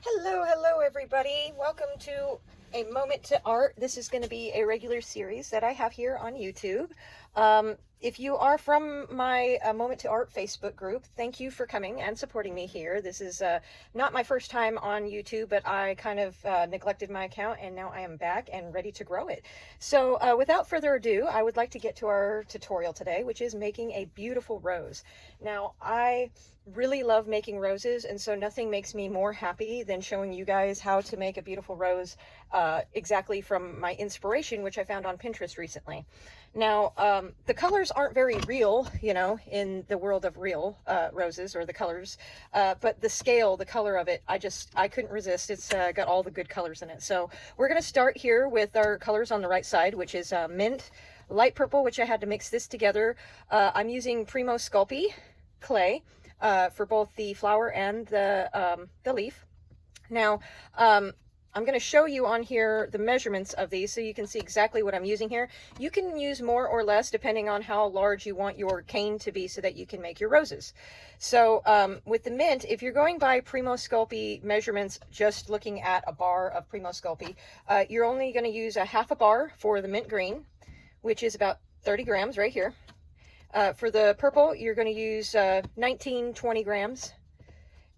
Hello everybody. Welcome to a Moment to Art. This is going to be a regular series that I have here on YouTube. If you are from my Moment to Art Facebook group, thank you for coming and supporting me here. This is not my first time on YouTube, but I kind of neglected my account and now I am back and ready to grow it. So without further ado, I would like to get to our tutorial today, which is making a beautiful rose. Now, I really love making roses, and so nothing makes me more happy than showing you guys how to make a beautiful rose exactly from my inspiration, which I found on Pinterest recently. Now, the colors aren't very real, you know, in the world of real roses or the colors, but the scale, the color of it, I couldn't resist. It's got all the good colors in it. So we're going to start here with our colors on the right side, which is mint, light purple, which I had to mix this together. I'm using Premo Sculpey clay for both the flower and the leaf. Now, I'm going to show you on here the measurements of these so you can see exactly what I'm using here. You can use more or less depending on how large you want your cane to be so that you can make your roses. So with the mint, if you're going by Premo Sculpey measurements, just looking at a bar of Premo Sculpey, you're only going to use a half a bar for the mint green, which is about 30 grams right here. For the purple, you're going to use 20 grams.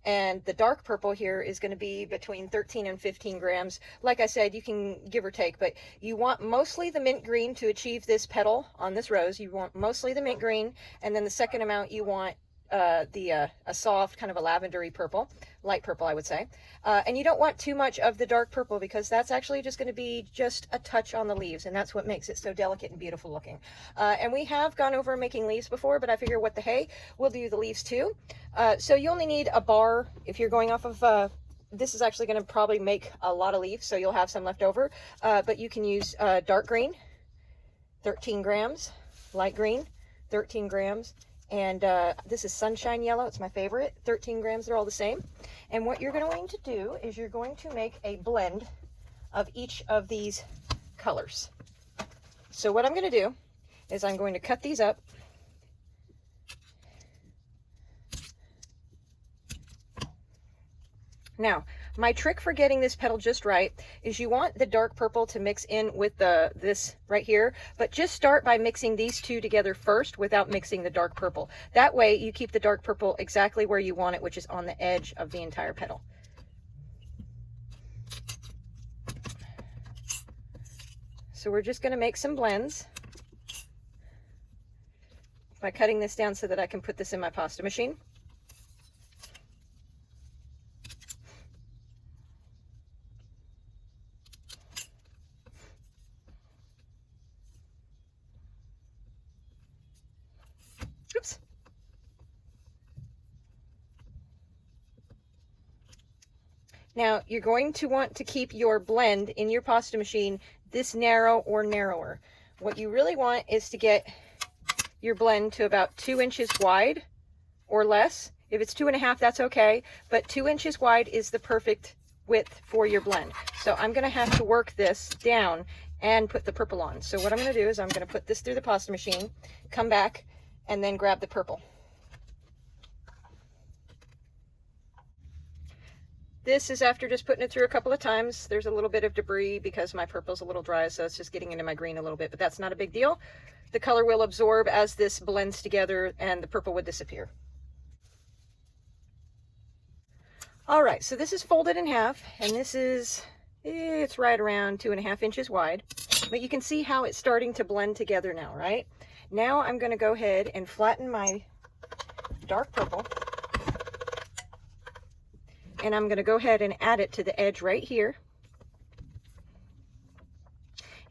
And the dark purple here is going to be between 13 and 15 grams. Like I said, you can give or take, but you want mostly the mint green to achieve this petal on this rose. You want mostly the mint green, and then the second amount you want a soft kind of a lavendery purple, light purple I would say, and you don't want too much of the dark purple because that's actually just going to be just a touch on the leaves, and that's what makes it so delicate and beautiful looking. And we have gone over making leaves before, but I figure what the hey, we'll do the leaves too. So you only need a bar if you're going off of this is actually going to probably make a lot of leaves, so you'll have some left over, but you can use dark green, 13 grams, light green, 13 grams, and this is sunshine yellow. It's my favorite. 13 grams. They're all the same. And what you're going to do is you're going to make a blend of each of these colors. So what I'm going to do is I'm going to cut these up. Now, my trick for getting this petal just right is you want the dark purple to mix in with this right here, but just start by mixing these two together first without mixing the dark purple. That way you keep the dark purple exactly where you want it, which is on the edge of the entire petal. So we're just going to make some blends by cutting this down so that I can put this in my pasta machine. Oops. Now you're going to want to keep your blend in your pasta machine this narrow or narrower. What you really want is to get your blend to about 2 inches wide or less. If it's 2.5, that's okay, but 2 inches wide is the perfect width for your blend. So I'm going to have to work this down and put the purple on. So what I'm going to do is I'm going to put this through the pasta machine, come back, and then grab the purple. This is after just putting it through a couple of times. There's a little bit of debris because my purple's a little dry, so it's just getting into my green a little bit, but that's not a big deal. The color will absorb as this blends together and the purple would disappear. All right, so this is folded in half, and this is, it's right around 2.5 inches wide, but you can see how it's starting to blend together now, right? Now I'm going to go ahead and flatten my dark purple, and I'm going to go ahead and add it to the edge right here.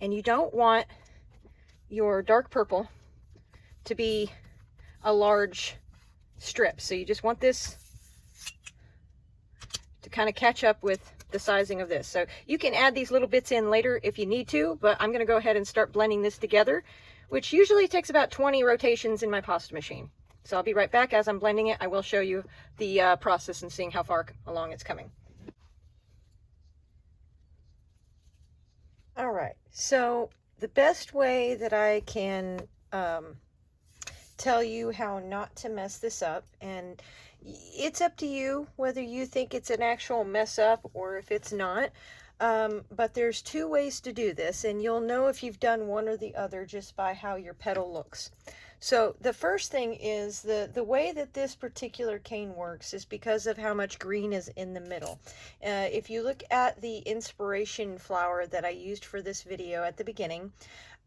And you don't want your dark purple to be a large strip, so you just want this to kind of catch up with the sizing of this. So you can add these little bits in later if you need to, but I'm going to go ahead and start blending this together, which usually takes about 20 rotations in my pasta machine. So I'll be right back. As I'm blending it, I will show you the process and seeing how far along it's coming. All right, so the best way that I can tell you how not to mess this up, and It's up to you whether you think it's an actual mess up or if it's not. But there's two ways to do this, and you'll know if you've done one or the other just by how your petal looks. So the first thing is the way that this particular cane works is because of how much green is in the middle. If you look at the inspiration flower that I used for this video at the beginning,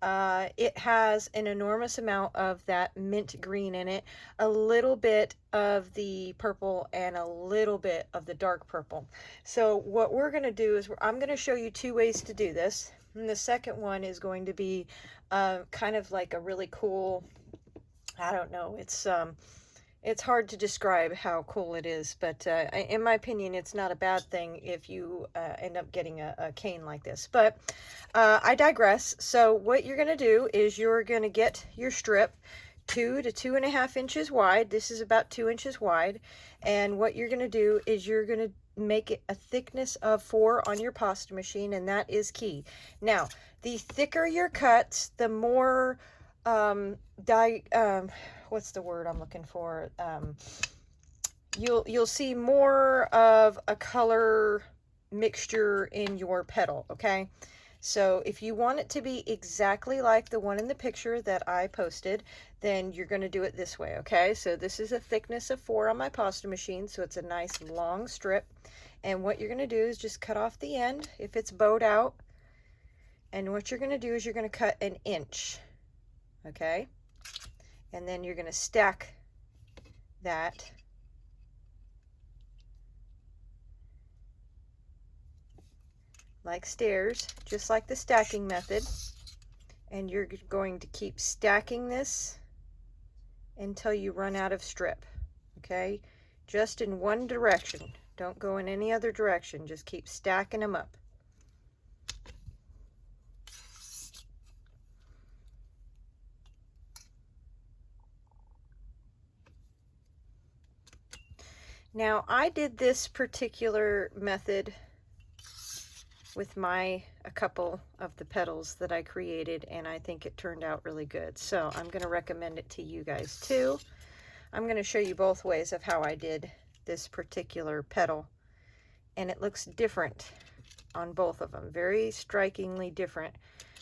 it has an enormous amount of that mint green in it, a little bit of the purple, and a little bit of the dark purple. So what we're going to do is I'm going to show you two ways to do this. And the second one is going to be kind of like a really cool, I don't know, it's hard to describe how cool it is, but in my opinion, it's not a bad thing if you end up getting a cane like this. But I digress. So what you're going to do is you're going to get your strip 2 to 2.5 inches wide. This is about 2 inches wide. And what you're going to do is you're going to make it a thickness of 4 on your pasta machine, and that is key. Now, the thicker your cuts, the more what's the word I'm looking for? You'll see more of a color mixture in your petal, okay? So if you want it to be exactly like the one in the picture that I posted, then you're going to do it this way, okay? So this is a thickness of 4 on my pasta machine, so it's a nice long strip. And what you're going to do is just cut off the end if it's bowed out. And what you're going to do is you're going to cut 1 inch, okay? And then you're going to stack that like stairs, just like the stacking method. And you're going to keep stacking this until you run out of strip, okay? Just in one direction. Don't go in any other direction. Just keep stacking them up. Now, I did this particular method with a couple of the petals that I created, and I think it turned out really good. So I'm going to recommend it to you guys too. I'm going to show you both ways of how I did this particular petal, and it looks different on both of them, very strikingly different,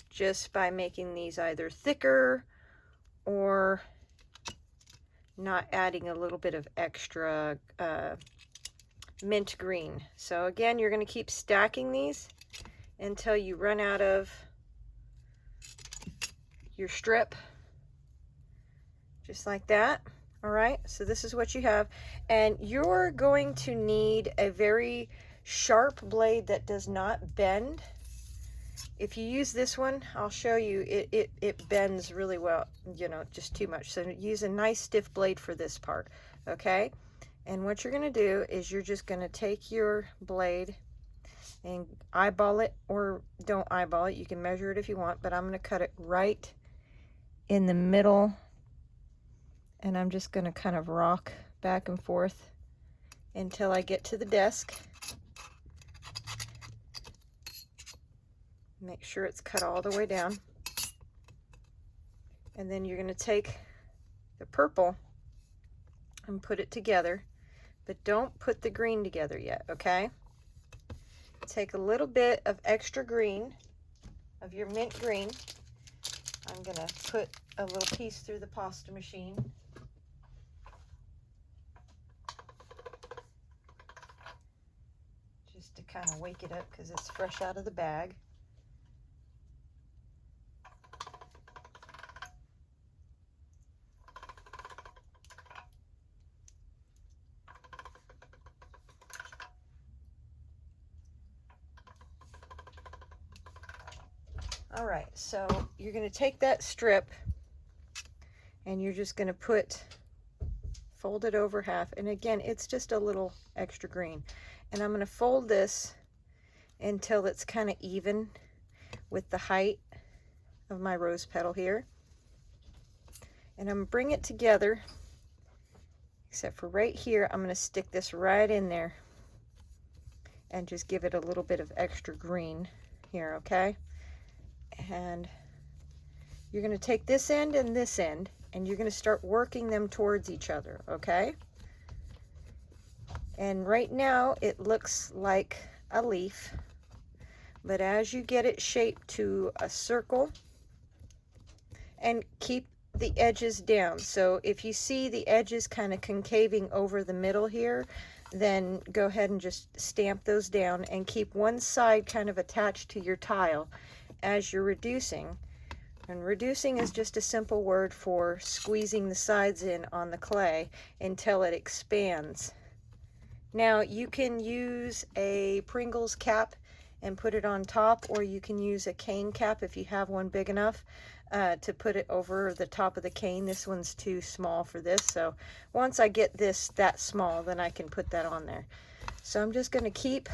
just by making these either thicker or not adding a little bit of extra mint green. So again, you're going to keep stacking these until you run out of your strip, just like that. All right, so this is what you have, and you're going to need a very sharp blade that does not bend. If you use this one, I'll show you, it bends really well, you know, just too much. So use a nice stiff blade for this part, okay? And what you're going to do is you're just going to take your blade and eyeball it, or don't eyeball it. You can measure it if you want, but I'm going to cut it right in the middle, and I'm just going to kind of rock back and forth until I get to the desk. Make sure it's cut all the way down. And then you're going to take the purple and put it together, but don't put the green together yet, okay? Take a little bit of extra green, of your mint green. I'm going to put a little piece through the pasta machine. Just to kind of wake it up because it's fresh out of the bag. All right, so you're going to take that strip and you're just going to fold it over half. And again, it's just a little extra green. And I'm going to fold this until it's kind of even with the height of my rose petal here. And I'm going to bring it together, except for right here. I'm going to stick this right in there and just give it a little bit of extra green here, okay? And you're going to take this end and you're going to start working them towards each other, okay? And right now it looks like a leaf, but as you get it shaped to a circle, and keep the edges down. So if you see the edges kind of concaving over the middle here, then go ahead and just stamp those down and keep one side kind of attached to your tile as you're reducing. And reducing is just a simple word for squeezing the sides in on the clay until it expands. Now you can use a Pringles cap and put it on top, or you can use a cane cap if you have one big enough to put it over the top of the cane. This one's too small for this, so once I get this that small, then I can put that on there. So I'm just going to keep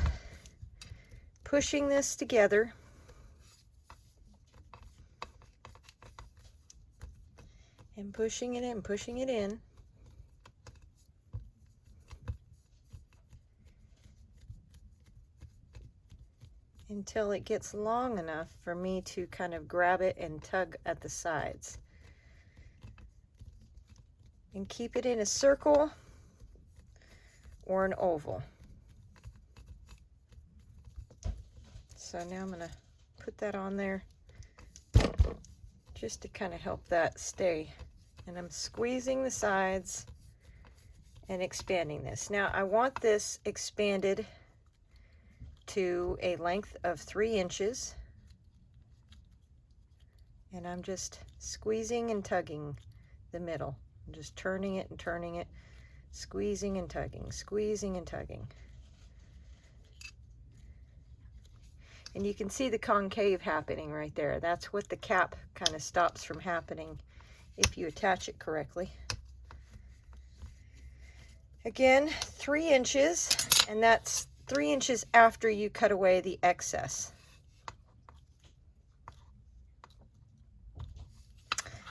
pushing this together. And pushing it in, pushing it in. Until it gets long enough for me to kind of grab it and tug at the sides. And keep it in a circle or an oval. So now I'm going to put that on there just to kind of help that stay. And I'm squeezing the sides and expanding this. Now I want this expanded to a length of 3 inches, and I'm just squeezing and tugging the middle. I'm just turning it and turning it, squeezing and tugging, squeezing and tugging. And you can see the concave happening right there. That's what the cap kind of stops from happening if you attach it correctly. Again, 3 inches, and that's 3 inches after you cut away the excess.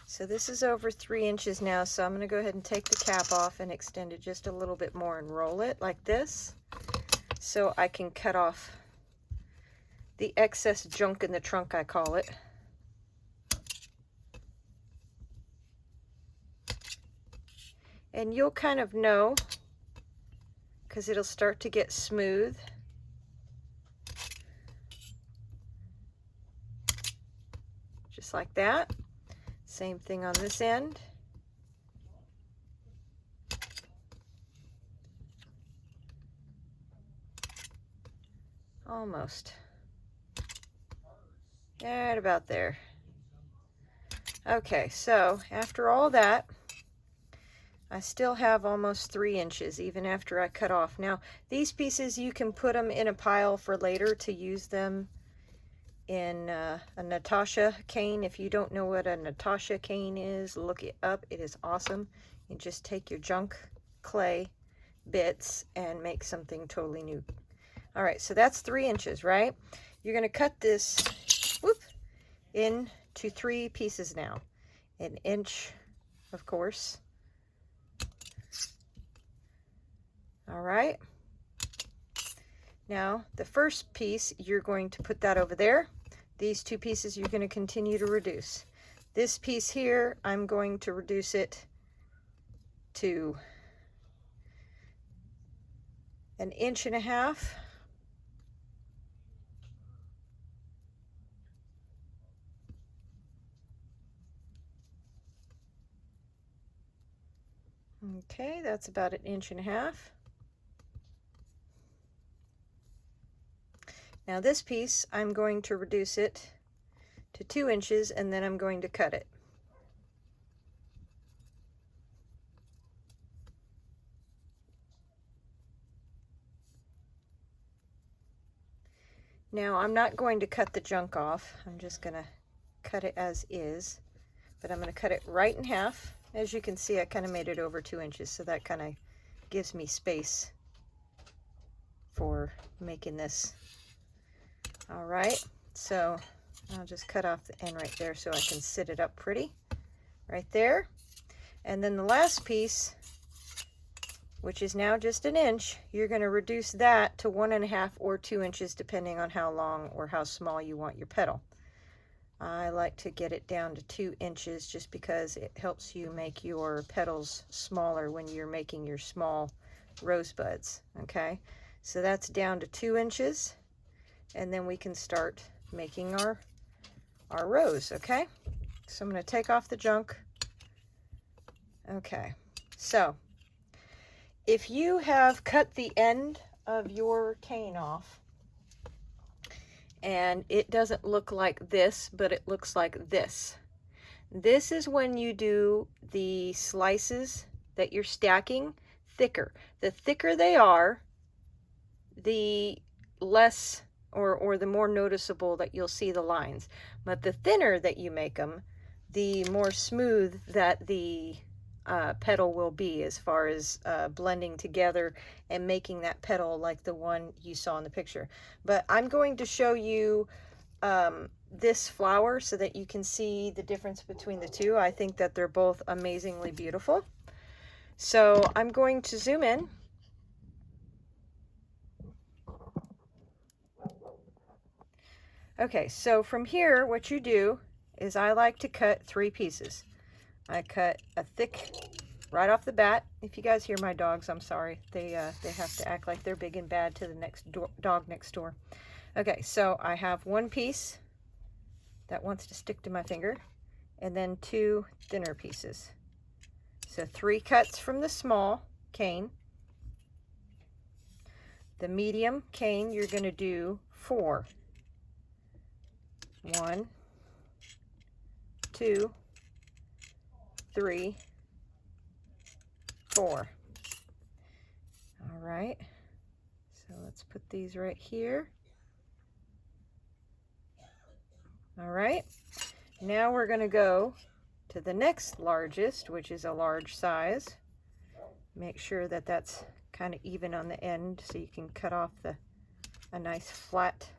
So this is over 3 inches now, so I'm going to go ahead and take the cap off and extend it just a little bit more and roll it like this, so I can cut off the excess junk in the trunk, I call it. And you'll kind of know, because it'll start to get smooth. Just like that. Same thing on this end. Almost. Right about there. Okay, so after all that, I still have almost 3 inches even after I cut off. Now, these pieces, you can put them in a pile for later to use them in a Natasha cane. If you don't know what a Natasha cane is, look it up. It is awesome. You just take your junk clay bits and make something totally new. All right, so that's 3 inches, right? You're going to cut this into 3 pieces now. 1 inch, of course. All right. Now, the first piece, you're going to put that over there. These 2 pieces, you're going to continue to reduce. This piece here, I'm going to reduce it to 1.5 inches. Okay, that's about 1.5 inches. Now this piece, I'm going to reduce it to 2 inches, and then I'm going to cut it. Now I'm not going to cut the junk off. I'm just going to cut it as is, but I'm going to cut it right in half. As you can see, I kind of made it over 2 inches, so that kind of gives me space for making this. All right, so I'll just cut off the end right there so I can sit it up pretty right there. And then the last piece, which is now just 1 inch, you're going to reduce that to 1.5 or 2 inches, depending on how long or how small you want your petal. I like to get it down to 2 inches just because it helps you make your petals smaller when you're making your small rosebuds. Okay, so that's down to 2 inches, and then we can start making our rose. Okay, so I'm going to take off the junk. Okay, so if you have cut the end of your cane off and it doesn't look like this, but it looks like this, this is when you do the slices that you're stacking thicker. The thicker they are, the less or the more noticeable that you'll see the lines. But the thinner that you make them, the more smooth that the petal will be, as far as blending together and making that petal like the one you saw in the picture. But I'm going to show you this flower so that you can see the difference between the two. I think that they're both amazingly beautiful. So I'm going to zoom in. Okay, so from here, what you do is I like to cut 3 pieces. I cut a thick right off the bat. If you guys hear my dogs, I'm sorry. They have to act like they're big and bad to the dog next door. Okay, so I have 1 piece that wants to stick to my finger, and then 2 thinner pieces. So 3 cuts from the small cane. The medium cane, you're going to do 4. 1, 2, 3, 4. All right, so let's put these right here. All right, now we're going to go to the next largest, which is a large size. Make sure that that's kind of even on the end so you can cut off a nice flat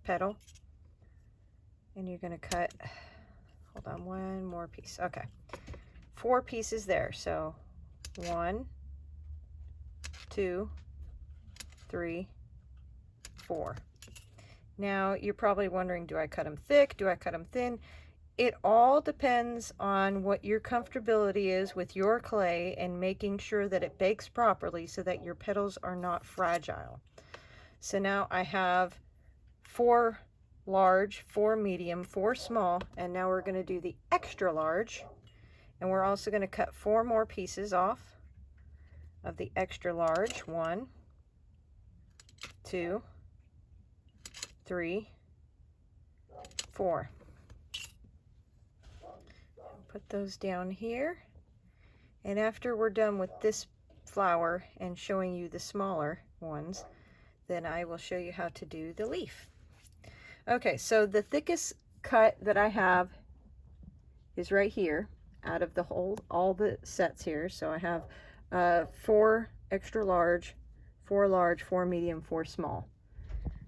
petal. And you're going to cut, hold on, 1 more piece. Okay, 4 pieces there. So 1, 2, 3, 4. Now you're probably wondering, do I cut them thick? Do I cut them thin? It all depends on what your comfortability is with your clay and making sure that it bakes properly so that your petals are not fragile. So now I have 4 large, 4 medium, 4 small, and now we're going to do the extra large, and we're also going to cut 4 more pieces off of the extra large. 1, 2, 3, 4. Put those down here, and after we're done with this flower and showing you the smaller ones, then I will show you how to do the leaf. Okay, so the thickest cut that I have is right here out of the all the sets here. So I have 4 extra large, 4 large, 4 medium, 4 small.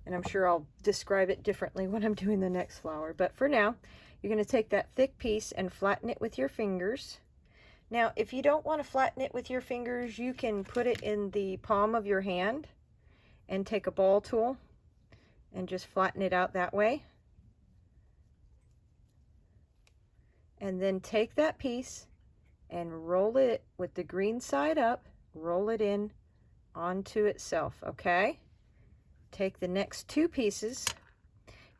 And I'm sure I'll describe it differently when I'm doing the next flower. But for now, you're going to take that thick piece and flatten it with your fingers. Now, if you don't want to flatten it with your fingers, you can put it in the palm of your hand and take a ball tool and just flatten it out that way. And then take that piece and roll it with the green side up, roll it in onto itself, okay? Take the next 2 pieces,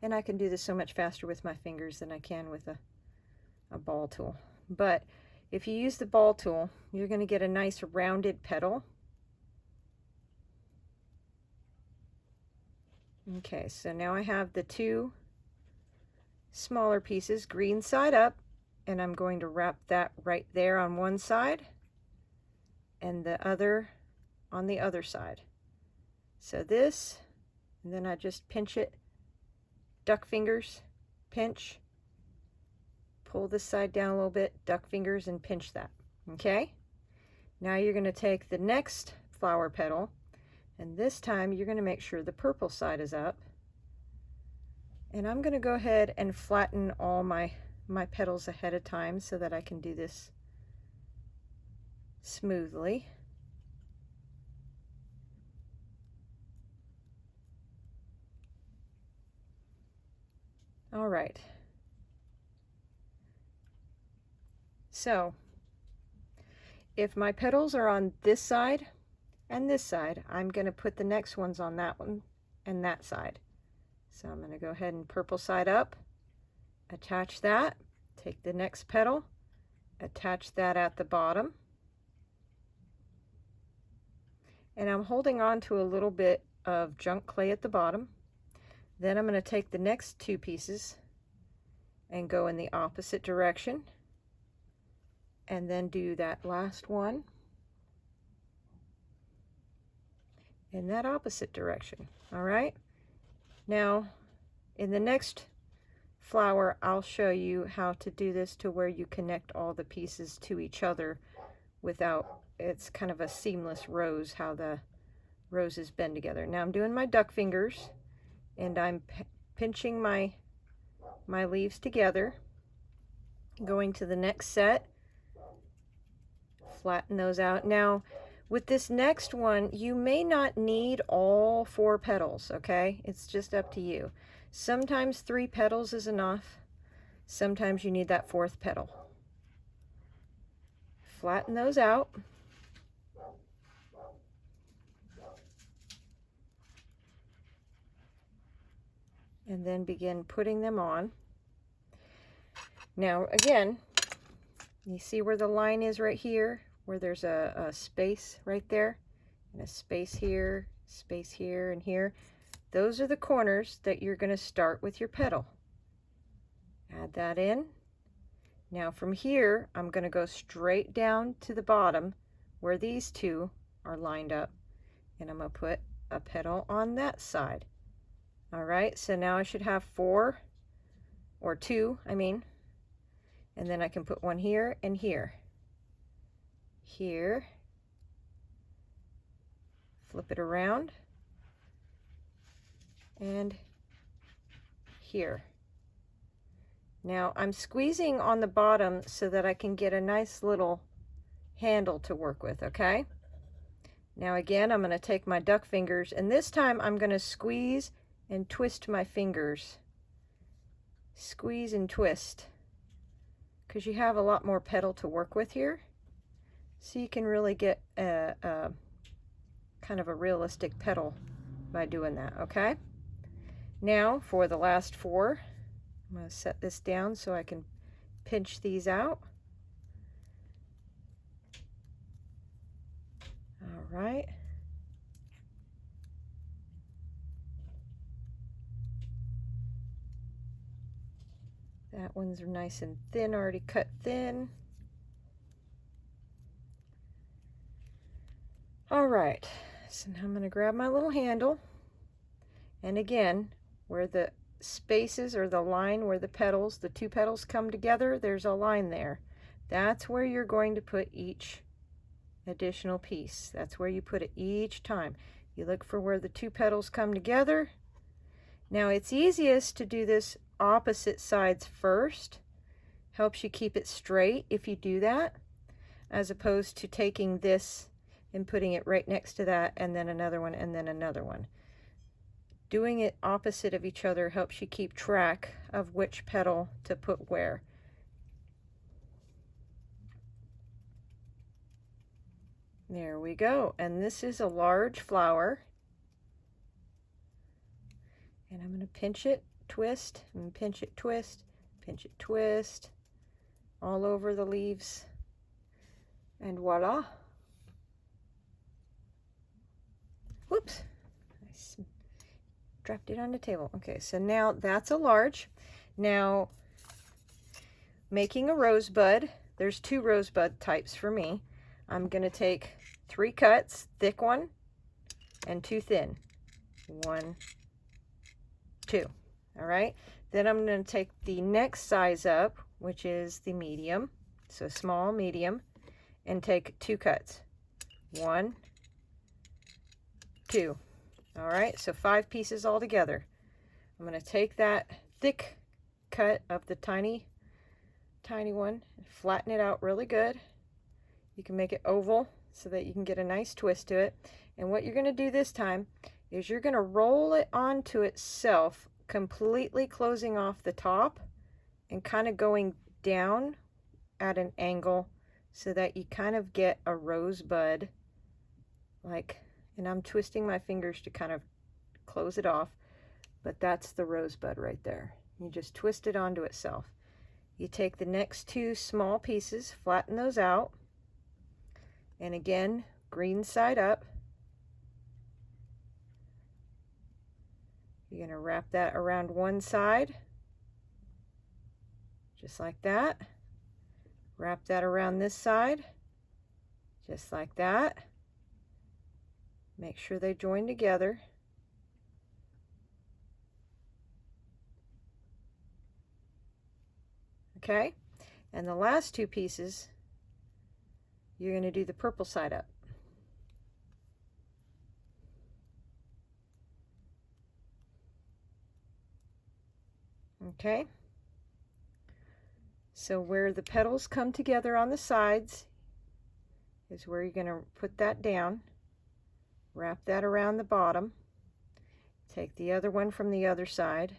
and I can do this so much faster with my fingers than I can with a ball tool. But if you use the ball tool, you're going to get a nice rounded petal. Okay, so now I have the 2 smaller pieces, green side up, and I'm going to wrap that right there on one side and the other on the other side. So this, and then I just pinch it, duck fingers, pinch, pull this side down a little bit, duck fingers, and pinch that. Okay, now you're going to take the next flower petal, and this time you're going to make sure the purple side is up. And I'm going to go ahead and flatten all my petals ahead of time so that I can do this smoothly. All right. So if my petals are on this side, and this side. I'm going to put the next ones on that one and that side. So I'm going to go ahead and purple side up, attach that, take the next petal, attach that at the bottom, and I'm holding on to a little bit of junk clay at the bottom. Then I'm going to take the next two pieces and go in the opposite direction, and then do that last one in that opposite direction. All right, now in the next flower I'll show you how to do this to where you connect all the pieces to each other without, it's kind of a seamless rose, how the roses bend together. Now I'm doing my duck fingers and I'm pinching my leaves together, going to the next set, flatten those out. Now with this next one, you may not need all 4 petals, okay? It's just up to you. Sometimes 3 petals is enough. Sometimes you need that 4th petal. Flatten those out. And then begin putting them on. Now again, you see where the line is right here, where there's a space right there, and a space here, and here. Those are the corners that you're going to start with your petal. Add that in. Now from here, I'm going to go straight down to the bottom where these two are lined up, and I'm going to put a petal on that side. All right, so now I should have 4, or 2, I mean, and then I can put one here and here. Here, flip it around, and here. Now I'm squeezing on the bottom so that I can get a nice little handle to work with, okay? Now again, I'm going to take my duck fingers, and this time I'm going to squeeze and twist my fingers. Squeeze and twist, because you have a lot more petal to work with here. So you can really get a kind of a realistic petal by doing that, okay? Now for the last 4, I'm going to set this down so I can pinch these out. All right. That one's nice and thin, already cut thin. All right, so now I'm going to grab my little handle, and again, where the spaces or the line where the petals, the 2 petals come together, there's a line there. That's where you're going to put each additional piece. That's where you put it each time. You look for where the 2 petals come together. Now it's easiest to do this opposite sides first. Helps you keep it straight if you do that, as opposed to taking this and putting it right next to that, and then another one, and then another one. Doing it opposite of each other helps you keep track of which petal to put where. There we go. And this is a large flower. And I'm going to pinch it, twist, and pinch it, twist, pinch it, twist, all over the leaves. And voila. Whoops. I dropped it on the table. Okay, so now that's a large. Now, making a rosebud, there's 2 rosebud types for me. I'm going to take 3 cuts, thick one, and 2 thin. 1, 2. All right. Then I'm going to take the next size up, which is the medium, so small, medium, and take 2 cuts. 1, 2. All right, so 5 pieces all together. I'm going to take that thick cut of the tiny one and flatten it out really good. You can make it oval so that you can get a nice twist to it. And what you're going to do this time is you're going to roll it onto itself, completely closing off the top and kind of going down at an angle so that you kind of get a rosebud like, and I'm twisting my fingers to kind of close it off, but that's the rosebud right there. You just twist it onto itself. You take the next two small pieces, flatten those out, and again, green side up. You're going to wrap that around one side, just like that. Wrap that around this side, just like that. Make sure they join together. Okay, and the last two pieces, you're going to do the purple side up. Okay, so where the petals come together on the sides is where you're going to put that down. Wrap that around the bottom. Take the other one from the other side,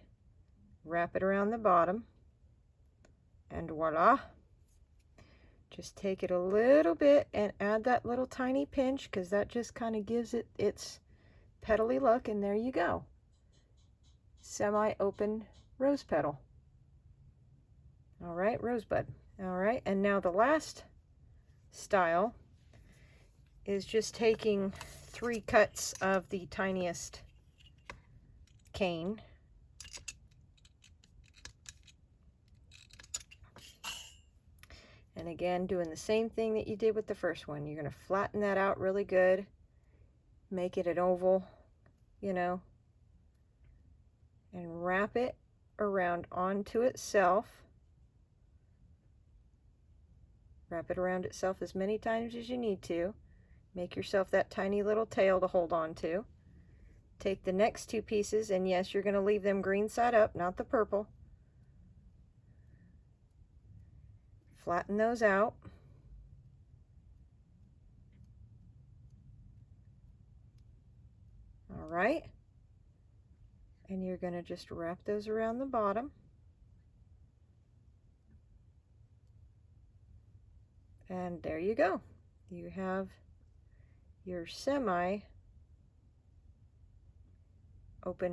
wrap it around the bottom, and voila. Just take it a little bit and add that little tiny pinch, because that just kind of gives it its petally look, and there you go. Semi-open rose petal. All right, rosebud. All right, and now the last style is just taking 3 cuts of the tiniest cane. And again, doing the same thing that you did with the first one. You're going to flatten that out really good. Make it an oval, you know, and wrap it around onto itself. Wrap it around itself as many times as you need to. Make yourself that tiny little tail to hold on to. Take the next 2 pieces, and yes, you're going to leave them green side up, not the purple. Flatten those out. All right. And you're going to just wrap those around the bottom. And there you go. You have your semi-open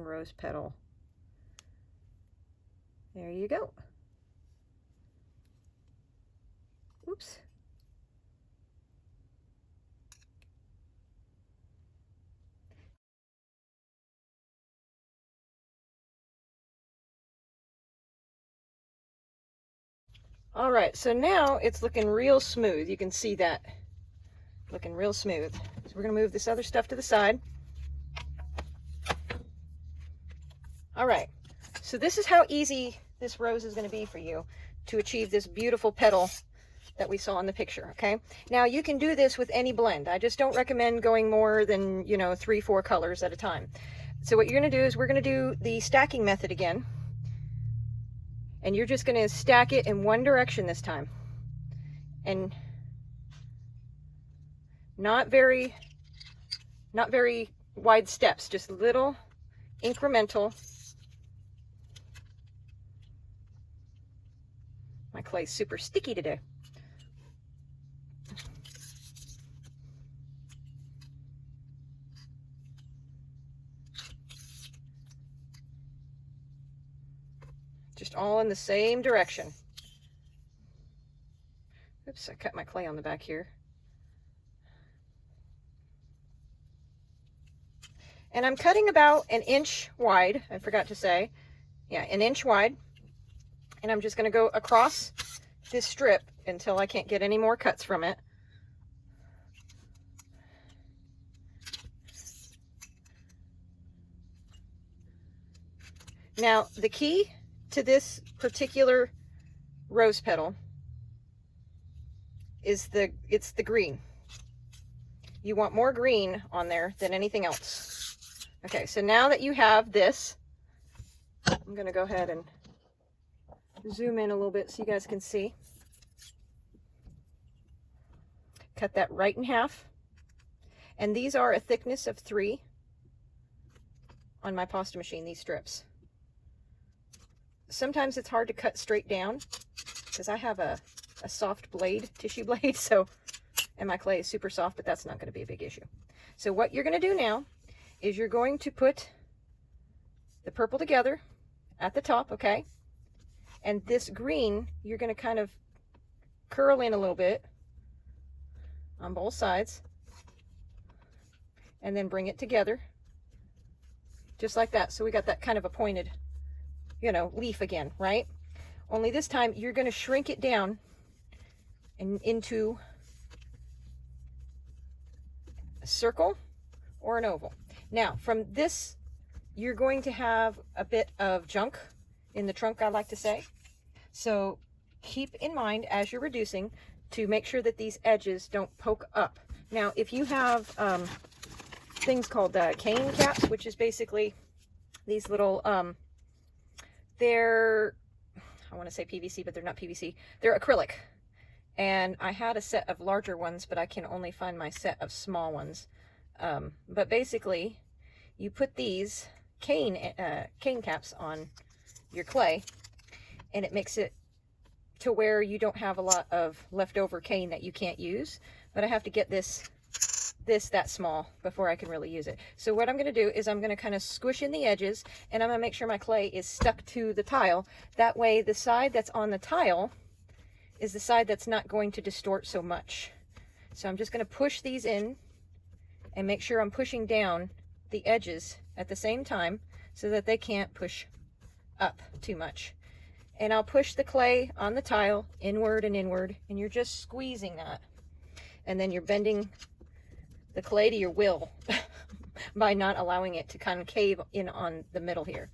rose petal. There you go. Oops. All right, so now it's looking real smooth. You can see that looking real smooth. So we're going to move this other stuff to the side. All right, so this is how easy this rose is going to be for you to achieve this beautiful petal that we saw in the picture. Okay, now you can do this with any blend. I just don't recommend going more than, you know, 3-4 colors at a time. So what you're going to do is we're going to do the stacking method again, and you're just going to stack it in one direction this time, and not very wide steps, just little incremental. My clay's super sticky today. Just all in the same direction. Oops, I cut my clay on the back here. And I'm cutting about 1 inch wide, I forgot to say. Yeah, 1 inch wide. And I'm just going to go across this strip until I can't get any more cuts from it. Now, the key to this particular rose petal is it's the green. You want more green on there than anything else. Okay, so now that you have this, I'm going to go ahead and zoom in a little bit so you guys can see. Cut that right in half. And these are a thickness of 3 on my pasta machine, these strips. Sometimes it's hard to cut straight down because I have a soft blade, tissue blade, so, and my clay is super soft, but that's not going to be a big issue. So what you're going to do now is you're going to put the purple together at the top, okay? And this green, you're going to kind of curl in a little bit on both sides, and then bring it together just like that. So we got that kind of a pointed, you know, leaf again, right? Only this time you're going to shrink it down and into a circle or an oval. Now from this, you're going to have a bit of junk in the trunk, I like to say. So keep in mind as you're reducing to make sure that these edges don't poke up. Now if you have things called cane caps, which is basically these little they're, I want to say PVC, but they're not PVC, they're acrylic. And I had a set of larger ones, but I can only find my set of small ones. But basically you put these cane caps on your clay, and it makes it to where you don't have a lot of leftover cane that you can't use. But I have to get this that small before I can really use it. So what I'm going to do is I'm going to kind of squish in the edges, and I'm going to make sure my clay is stuck to the tile. That way the side that's on the tile is the side that's not going to distort so much. So I'm just going to push these in and make sure I'm pushing down the edges at the same time so that they can't push up too much. And I'll push the clay on the tile inward, and you're just squeezing that. And then you're bending the clay to your will by not allowing it to concave in on the middle here.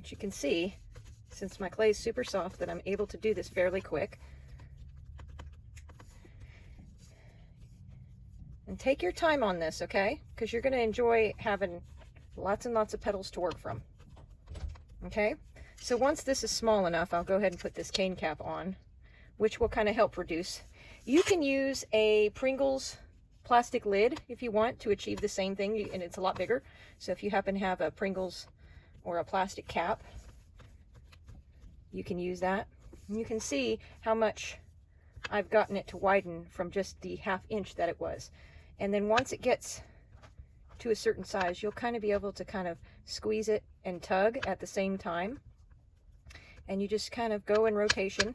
As you can see, since my clay is super soft, that I'm able to do this fairly quick. And take your time on this, okay? Because you're going to enjoy having lots and lots of petals to work from. Okay? So once this is small enough, I'll go ahead and put this cane cap on, which will kind of help reduce. You can use a Pringles plastic lid if you want to achieve the same thing, and it's a lot bigger. So if you happen to have a Pringles or a plastic cap, you can use that. And you can see how much I've gotten it to widen from just the ½ inch that it was. And then once it gets to a certain size, you'll kind of be able to kind of squeeze it and tug at the same time. And you just kind of go in rotation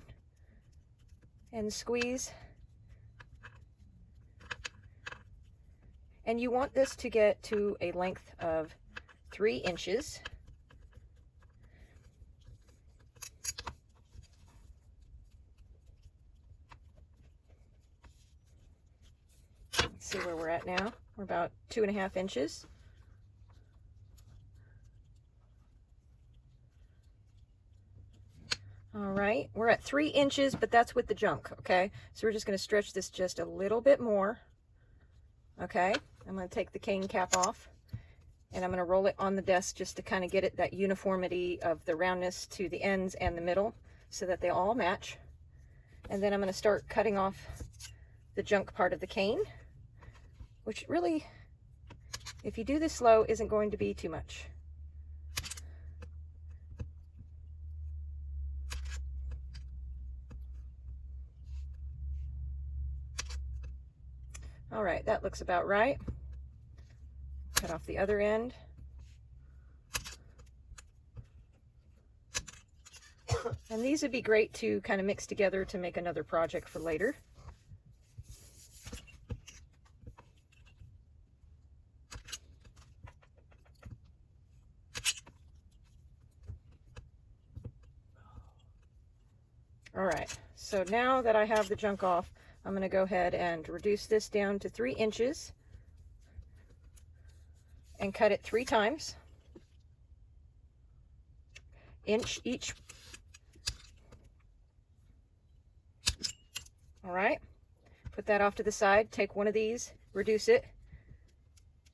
and squeeze. And you want this to get to a length of 3 inches. Let's see where we're at now. We're about 2½ inches. All right, we're at 3 inches, but that's with the junk, okay? So we're just going to stretch this just a little bit more, okay? I'm going to take the cane cap off, and I'm going to roll it on the desk just to kind of get it that uniformity of the roundness to the ends and the middle so that they all match. And then I'm going to start cutting off the junk part of the cane, which really, if you do this slow, isn't going to be too much. All right, that looks about right. Cut off the other end. And these would be great to kind of mix together to make another project for later. All right, so now that I have the junk off, I'm going to go ahead and reduce this down to 3 inches and cut it 3 times, inch each. All right, put that off to the side. Take one of these, reduce it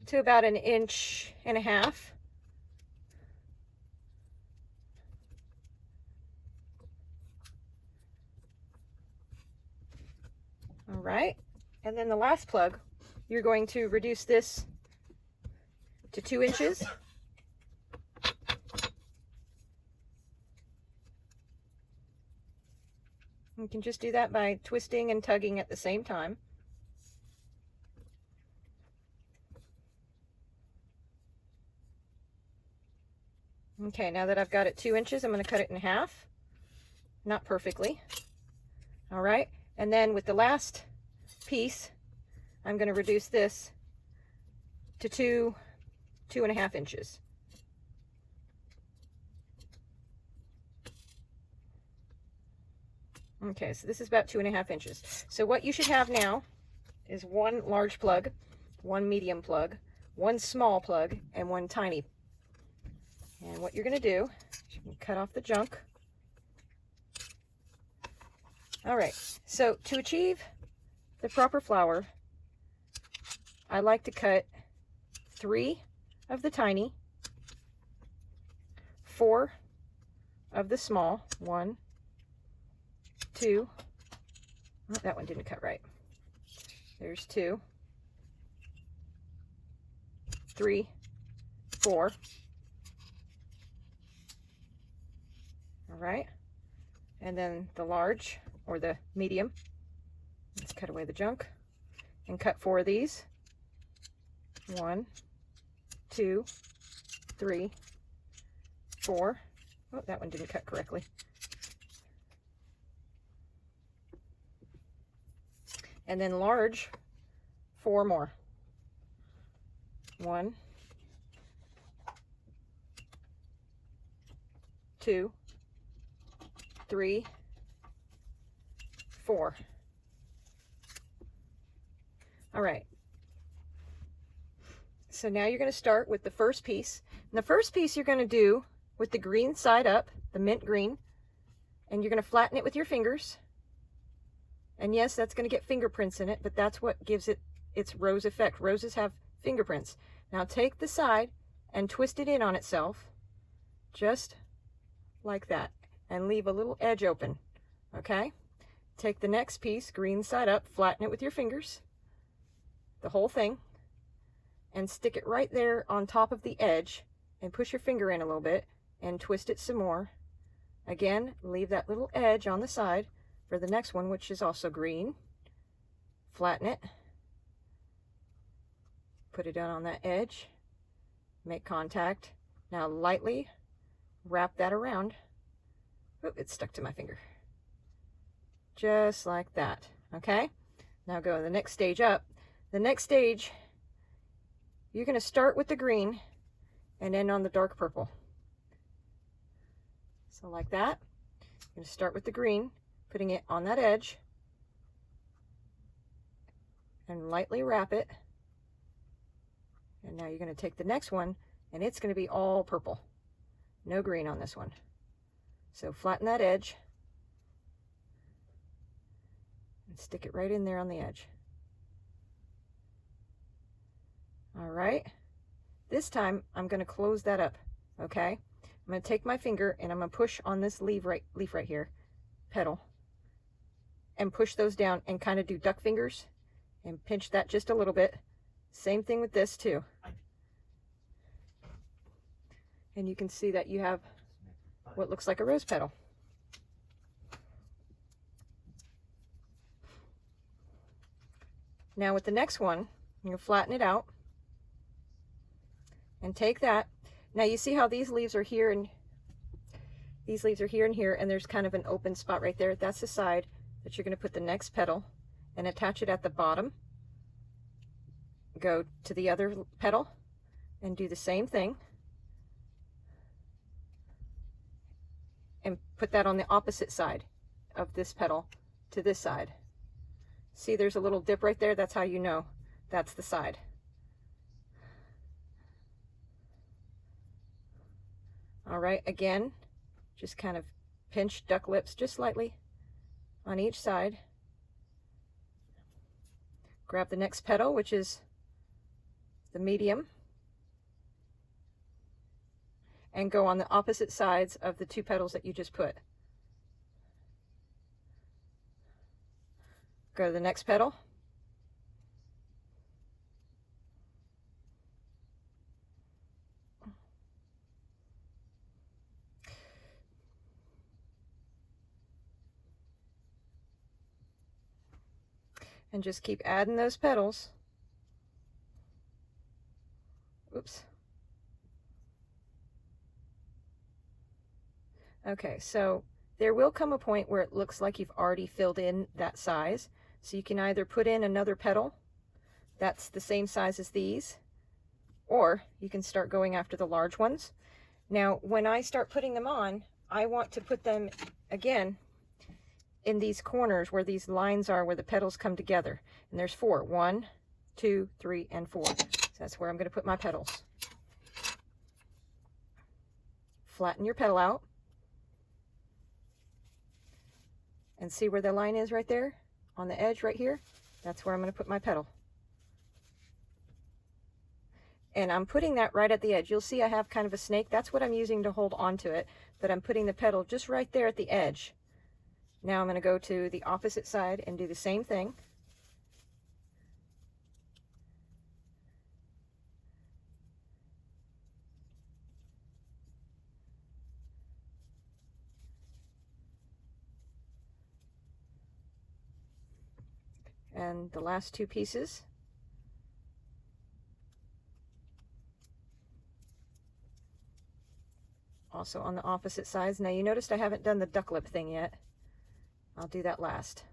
to about 1.5 inches. All right, and then the last plug, you're going to reduce this to 2 inches. You can just do that by twisting and tugging at the same time. Okay, now that I've got it 2 inches, I'm going to cut it in half. Not perfectly. All right, and then with the last piece, I'm going to reduce this to 2.5 inches. Okay, so this is about 2.5 inches. So what you should have now is 1 large plug, 1 medium plug, 1 small plug, and 1 tiny. And what you're going to do is you can cut off the junk. All right, so to achieve the proper flower, I like to cut 3 of the tiny, 4 of the small, 1, 2, oh, that one didn't cut right. There's 2, 3, 4. All right, and then the large or the medium. Let's cut away the junk and cut 4 of these. 1, 2, 3, 4. Oh, that one didn't cut correctly. And then large, 4 more. 1, 2, 3, 4. All right. So now you're going to start with the first piece. And the first piece you're going to do with the green side up, the mint green, and you're going to flatten it with your fingers. And yes, that's going to get fingerprints in it, but that's what gives it its rose effect. Roses have fingerprints. Now take the side and twist it in on itself, just like that, and leave a little edge open, okay? Take the next piece, green side up, flatten it with your fingers, the whole thing, and stick it right there on top of the edge, and push your finger in a little bit, and twist it some more. Again, leave that little edge on the side for the next one, which is also green. Flatten it, put it down on that edge, make contact. Now lightly wrap that around. Oh, it's stuck to my finger. Just like that, okay? Now go to the next stage up. The next stage, you're going to start with the green and end on the dark purple. So like that. You're going to start with the green, putting it on that edge, and lightly wrap it. And now you're going to take the next one, and it's going to be all purple. No green on this one. So flatten that edge and stick it right in there on the edge. All right. This time I'm going to close that up, okay? I'm going to take my finger and I'm going to push on this leaf right here, petal, and push those down and kind of do duck fingers and pinch that just a little bit. Same thing with this too. And you can see that you have what looks like a rose petal. Now with the next one, you're going to flatten it out and take that. Now you see how these leaves are here and these leaves are here and here, and there's kind of an open spot right there. That's the side that you're going to put the next petal and attach it at the bottom. Go to the other petal and do the same thing. And put that on the opposite side of this petal to this side. See, there's a little dip right there. That's how you know that's the side. All right, again, just kind of pinch duck lips just slightly on each side. Grab the next petal, which is the medium, and go on the opposite sides of the 2 petals that you just put. Go to the next petal. and just keep adding those petals. Oops. Okay, so there will come a point where it looks like you've already filled in that size. So you can either put in another petal that's the same size as these, or you can start going after the large ones. Now, when I start putting them on, I want to put them again in these corners where these lines are, where the petals come together. And there's 4. 1, 2, 3, and 4. So that's where I'm going to put my petals. Flatten your petal out. And see where the line is right there? On the edge right here? That's where I'm going to put my petal. And I'm putting that right at the edge. You'll see I have kind of a snake. That's what I'm using to hold onto it. But I'm putting the petal just right there at the edge. Now I'm going to go to the opposite side and do the same thing. And the last 2 pieces. Also on the opposite sides. Now you noticed I haven't done the duck lip thing yet. I'll do that last.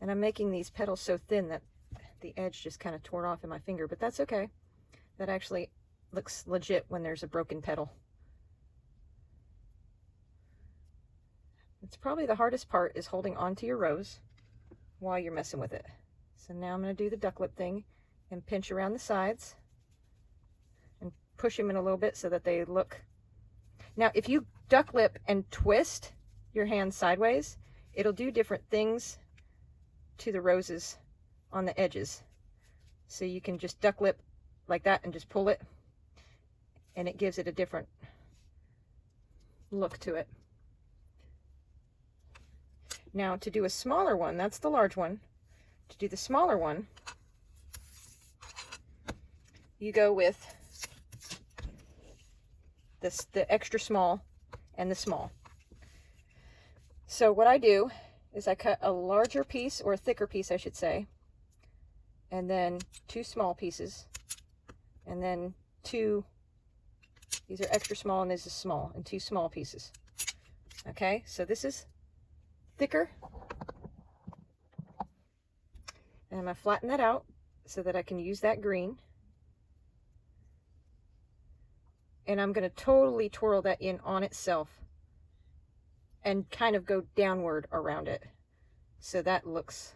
And I'm making these petals so thin that the edge just kind of tore off in my finger, but that's okay. That actually looks legit when there's a broken petal. It's probably the hardest part, is holding onto your rose while you're messing with it. So now I'm going to do the duck lip thing and pinch around the sides and push them in a little bit so that they look. Now, if you duck lip and twist your hand sideways, it'll do different things to the roses on the edges. So you can just duck lip like that and just pull it, and it gives it a different look to it. Now to do a smaller one, that's the large one. To do the smaller one, you go with this, the extra small and the small. So what I do is I cut a larger piece, or a thicker piece I should say, and then 2 small pieces, and then 2, these are extra small and this is small, and 2 small pieces. Okay, so this is thicker, and I'm going to flatten that out so that I can use that green, and I'm going to totally twirl that in on itself and kind of go downward around it so that looks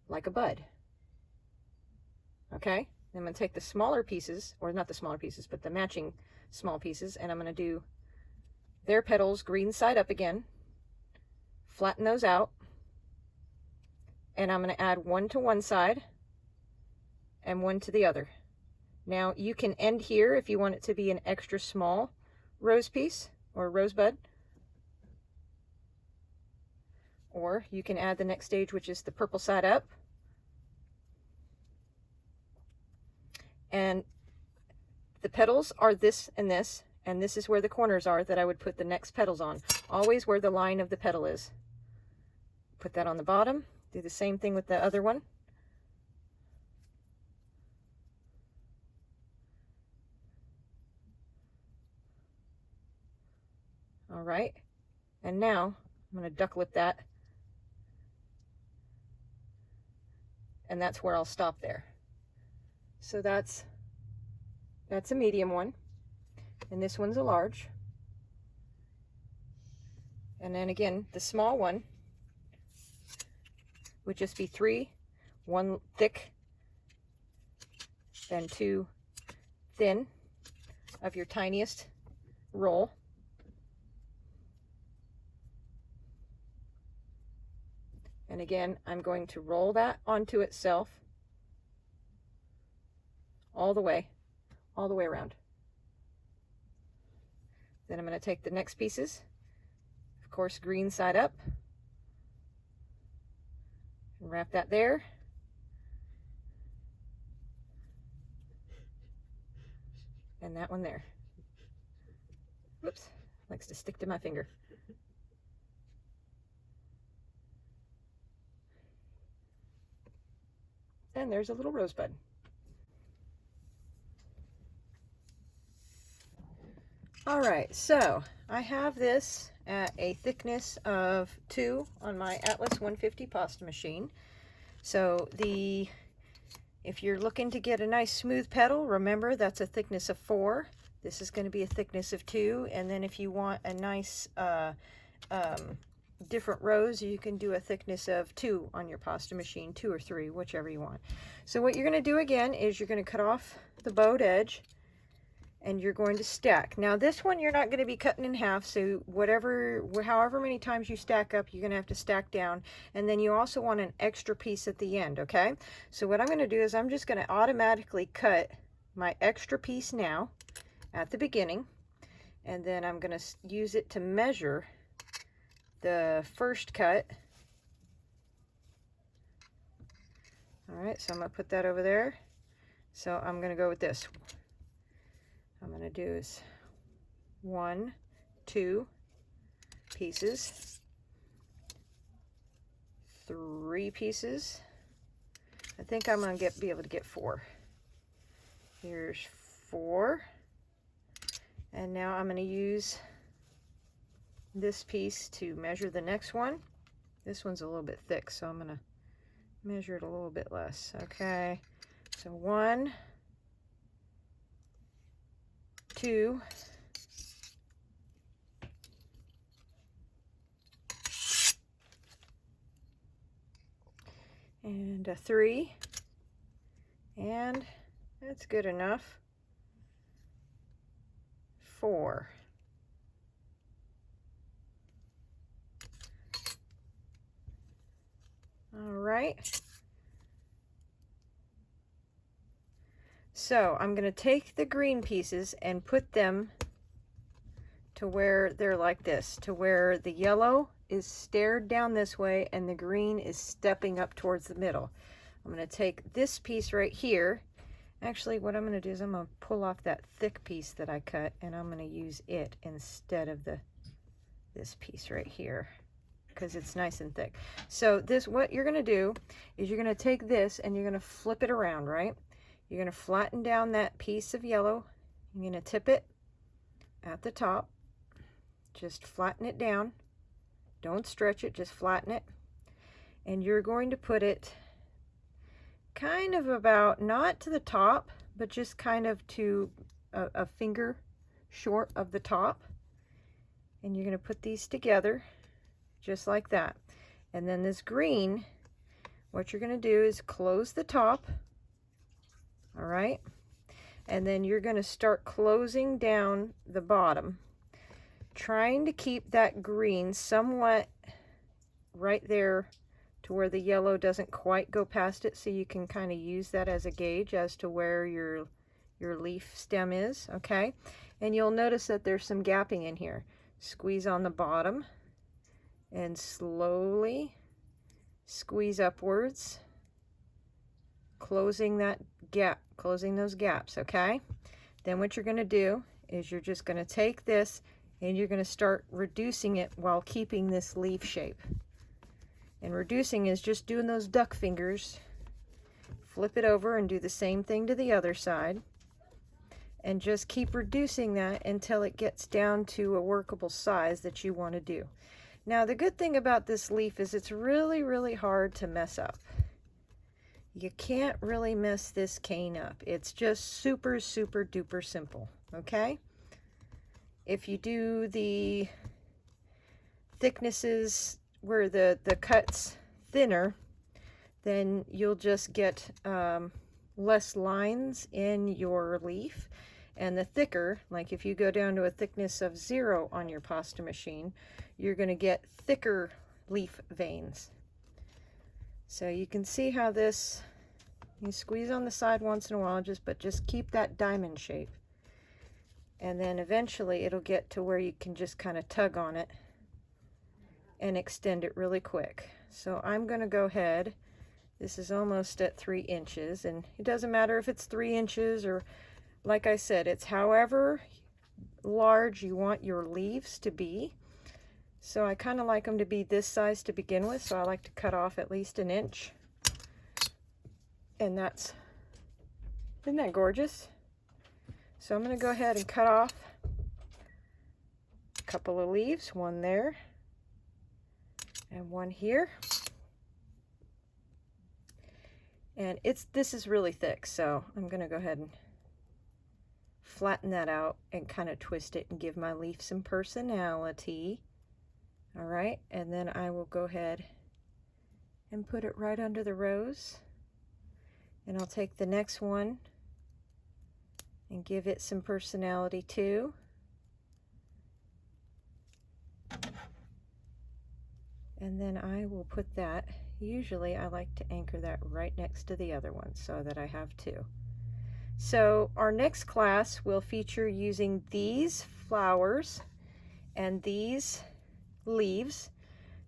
like a bud. Okay, then I'm going to take the smaller pieces, or not the smaller pieces, but the matching small pieces, and I'm going to do their petals green side up again, flatten those out, and I'm going to add 1 to one side and 1 to the other. Now you can end here if you want it to be an extra small rose piece or rosebud, or you can add the next stage, which is the purple side up. And the petals are this, and this is where the corners are that I would put the next petals on. Always where the line of the petal is. Put that on the bottom. Do the same thing with the other one. All right, and now I'm going to duck lip that, and that's where I'll stop there. So that's a medium one, and this one's a large. And then again, the small one would just be 3, 1 thick, then 2 thin of your tiniest roll. And again, I'm going to roll that onto itself all the way around. Then I'm going to take the next pieces, of course, green side up, and wrap that there. And that one there. Whoops, likes to stick to my finger. And there's a little rosebud. All right, so I have this at a thickness of 2 on my Atlas 150 pasta machine. So if you're looking to get a nice smooth petal, remember that's a thickness of 4. This is going to be a thickness of 2. And then if you want a nice different rows, you can do a thickness of 2 on your pasta machine, 2 or 3, whichever you want. So what you're going to do again is you're going to cut off the bowed edge, and you're going to stack. Now this one you're not going to be cutting in half, so however many times you stack up, you're going to have to stack down. And then you also want an extra piece at the end, okay? So what I'm going to do is I'm just going to automatically cut my extra piece now at the beginning, and then I'm going to use it to measure the first cut. All right, so I'm going to put that over there. So I'm going to go with this. I'm going to do is 1, 2 pieces, 3 pieces. I think I'm going to be able to get 4. Here's 4. And now I'm going to use this piece to measure the next one. This one's a little bit thick, so I'm going to measure it a little bit less. Okay, so 1, 2, and a 3, and that's good enough. 4. All right. So I'm going to take the green pieces and put them to where they're like this, to where the yellow is stared down this way and the green is stepping up towards the middle. I'm going to take this piece right here. Actually, what I'm going to do is I'm going to pull off that thick piece that I cut, and I'm going to use it instead of this piece right here, because it's nice and thick. So what you're going to do is you're going to take this and you're going to flip it around, right? You're going to flatten down that piece of yellow. You're going to tip it at the top. Just flatten it down. Don't stretch it, just flatten it. And you're going to put it kind of about, not to the top, but just kind of to a finger short of the top. And you're going to put these together just like that. And then this green, what you're going to do is close the top. All right, and then you're going to start closing down the bottom, trying to keep that green somewhat right there to where the yellow doesn't quite go past it, so you can kind of use that as a gauge as to where your leaf stem is, okay? And you'll notice that there's some gapping in here. Squeeze on the bottom and slowly squeeze upwards, closing that gap, closing those gaps, okay? Then what you're going to do is you're just going to take this and you're going to start reducing it while keeping this leaf shape. And reducing is just doing those duck fingers. Flip it over and do the same thing to the other side. And just keep reducing that until it gets down to a workable size that you want to do. Now the good thing about this leaf is it's really, really hard to mess up. You can't really mess this cane up. It's just super, super duper simple, okay? If you do the thicknesses where the cut's thinner, then you'll just get less lines in your leaf. And the thicker, like if you go down to a thickness of 0 on your pasta machine, you're going to get thicker leaf veins. So you can see how this, you squeeze on the side once in a while, but just keep that diamond shape. And then eventually it'll get to where you can just kind of tug on it and extend it really quick. So I'm going to go ahead, this is almost at 3 inches, and it doesn't matter if it's 3 inches or, like I said, it's however large you want your leaves to be. So I kind of like them to be this size to begin with, so I like to cut off at least 1 inch. And isn't that gorgeous? So I'm going to go ahead and cut off a couple of leaves, one there and one here. And this is really thick, so I'm going to go ahead and flatten that out and kind of twist it and give my leaf some personality. All right, and then I will go ahead and put it right under the rose. And I'll take the next one and give it some personality too. And then I will put that, usually I like to anchor that right next to the other one so that I have two. So our next class will feature using these flowers and these leaves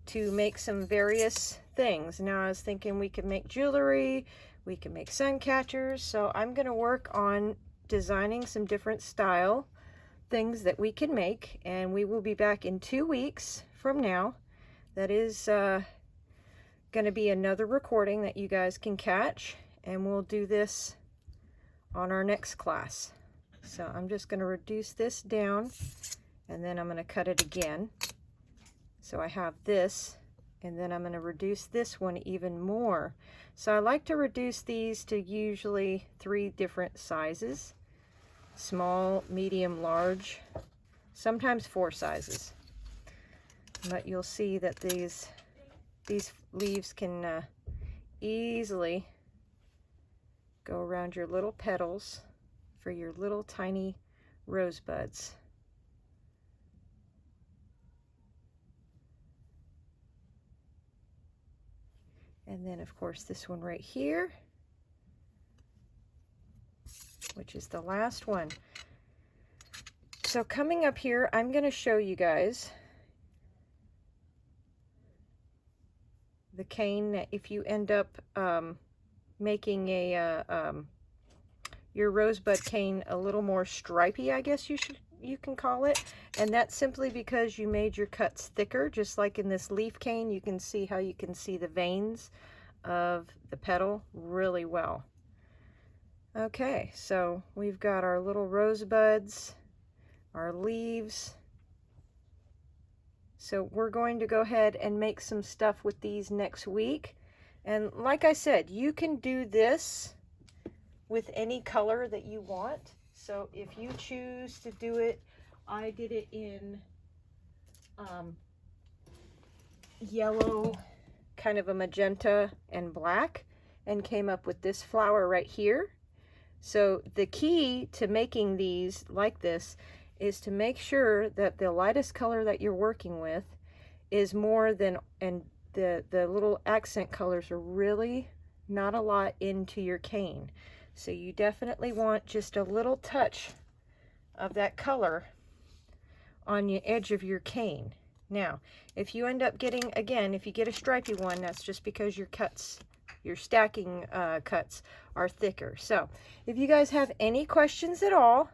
to make some various things. Now I was thinking we could make jewelry, we can make sun catchers, so I'm going to work on designing some different style things that we can make, and we will be back in 2 weeks from now. That is going to be another recording that you guys can catch, and we'll do this on our next class. So I'm just going to reduce this down, and then I'm going to cut it again. So I have this, and then I'm going to reduce this one even more. So I like to reduce these to usually 3 different sizes: small, medium, large, sometimes 4 sizes. But you'll see that these leaves can easily go around your little petals for your little tiny rosebuds. And then of course this one right here, which is the last one. So coming up here, I'm going to show you guys the cane that if you end up making your rosebud cane a little more stripy, I guess you can call it. And that's simply because you made your cuts thicker, just like in this leaf cane. You can see how you can see the veins of the petal really well. Okay, so we've got our little rosebuds, our leaves. So we're going to go ahead and make some stuff with these next week. And like I said, you can do this with any color that you want. So if you choose to do it, I did it in yellow, kind of a magenta and black, and came up with this flower right here. So the key to making these like this is to make sure that the lightest color that you're working with is more than, and the little accent colors are really not a lot into your cane. So you definitely want just a little touch of that color on the edge of your cane. Now, if you end up getting, again, if you get a stripy one, that's just because your cuts, your stacking cuts are thicker. So if you guys have any questions at all,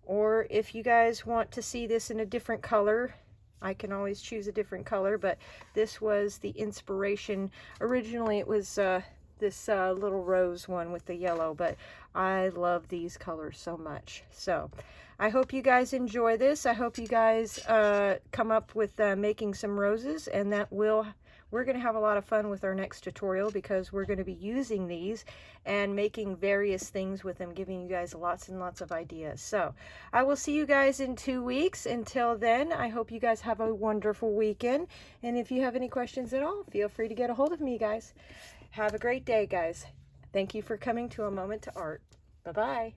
or if you guys want to see this in a different color, I can always choose a different color, but this was the inspiration. Originally it was this little rose one with the yellow, but I love these colors so much. So I hope you guys enjoy this. I hope you guys come up with making some roses, and that we're going to have a lot of fun with our next tutorial, because we're going to be using these and making various things with them, giving you guys lots and lots of ideas. So I will see you guys in 2 weeks. Until then, I hope you guys have a wonderful weekend. And if you have any questions at all, feel free to get a hold of me, guys. Have a great day, guys. Thank you for coming to A Moment to Art. Bye-bye.